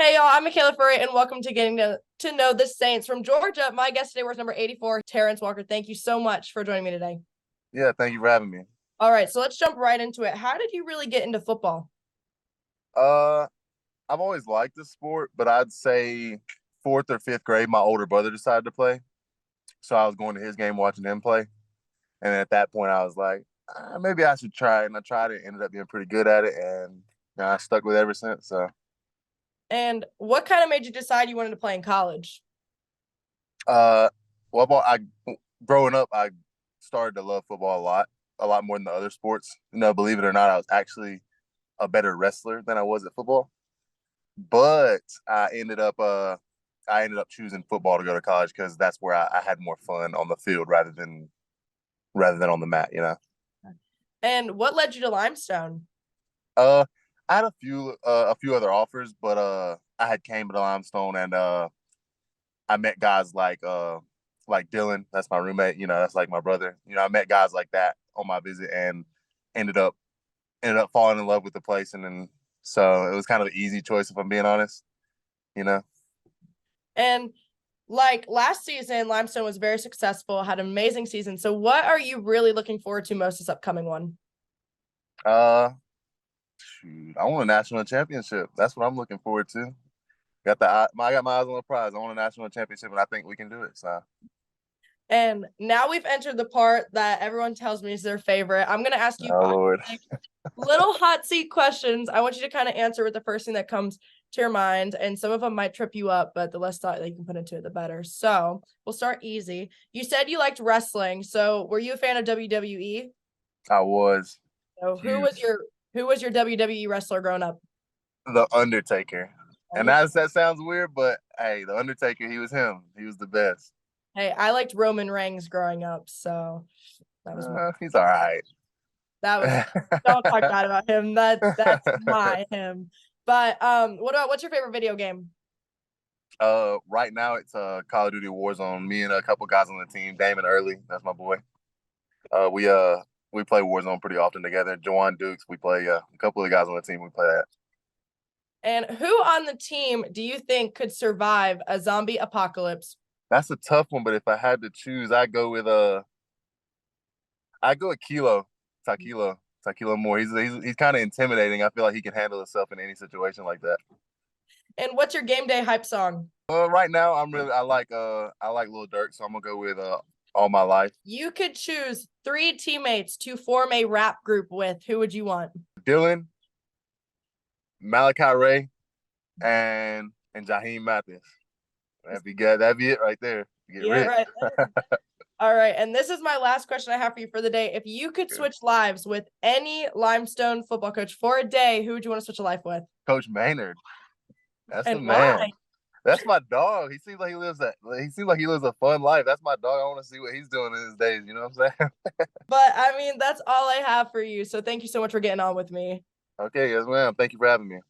Hey y'all, I'm Makayla Furrey, and welcome to Getting to Know the Saints from Georgia. My guest today was number 84, Terrence Walker. Thank you so much for joining me today. Yeah, thank you for having me. All right, so let's jump right into it. How did you really get into football? Uh, I've always liked the sport, but I'd say fourth or fifth grade, my older brother decided to play. So I was going to his game, watching him play. And at that point, I was like, maybe I should try it. And I tried it, ended up being pretty good at it. And I stuck with it ever since. So, And what kind of made you decide you wanted to play in college? uh, growing up, I started to love football a lot more than the other sports. Believe it or not, I was actually a better wrestler than I was at football. But I ended up choosing football to go to college because that's where I had more fun on the field rather than on the mat. And what led you to Limestone? Uh, I had a few other offers, but I had came to Limestone and I met guys like Dylan. That's my roommate. That's like my brother. I met guys like that on my visit and ended up ended up falling in love with the place, and then so it was kind of an easy choice if I'm being honest. You know. And like last season, Limestone was very successful, had an amazing season. So what are you really looking forward to most this upcoming one? Uh, Shoot, I want a national championship. That's what I'm looking forward to. I got my eyes on the prize. I want a national championship, and I think we can do it. So, And now we've entered the part that everyone tells me is their favorite. I'm going to ask you oh five Lord, like, little hot seat questions. I want you to kind of answer with the first thing that comes to your mind. And some of them might trip you up, but the less thought that you can put into it, the better. So we'll start easy. You said you liked wrestling. So were you a fan of WWE? I was So huge. who was your WWE wrestler growing up? The Undertaker, and Undertaker. that sounds weird, but hey, the Undertaker, he was him. He was the best. Hey, I liked Roman Reigns growing up, so that was He's all right. that was don't talk bad about him. That's my him. But what's your favorite video game? Right now it's Call of Duty Warzone. Me and a couple guys on the team, Damon Early, that's my boy. Uh, we uh we play Warzone pretty often together. Jawan Dukes, we play a couple of guys on the team. We play that. And who on the team do you think could survive a zombie apocalypse? That's a tough one, but if I had to choose, I go with Taquilo Moore. He's kind of intimidating. I feel like he can handle himself in any situation like that. And what's your game day hype song? Right now I like Lil Durk, so I'm gonna go with All My Life. You could choose three teammates to form a rap group with. Who would you want? Dylan, Malachi Ray, and Jaheim Mathis. That'd be good. That'd be it right there. You get Yeah, rich. right. All right. And this is my last question I have for you for the day. If you could switch lives with any Limestone football coach for a day, who would you want to switch a life with? Coach Maynard. That's the And man. why? That's my dog. He seems like he lives a fun life. That's my dog. I want to see what he's doing in his days. You know what I'm saying? But I mean, that's all I have for you. So thank you so much for getting on with me. Okay, yes, ma'am. Thank you for having me.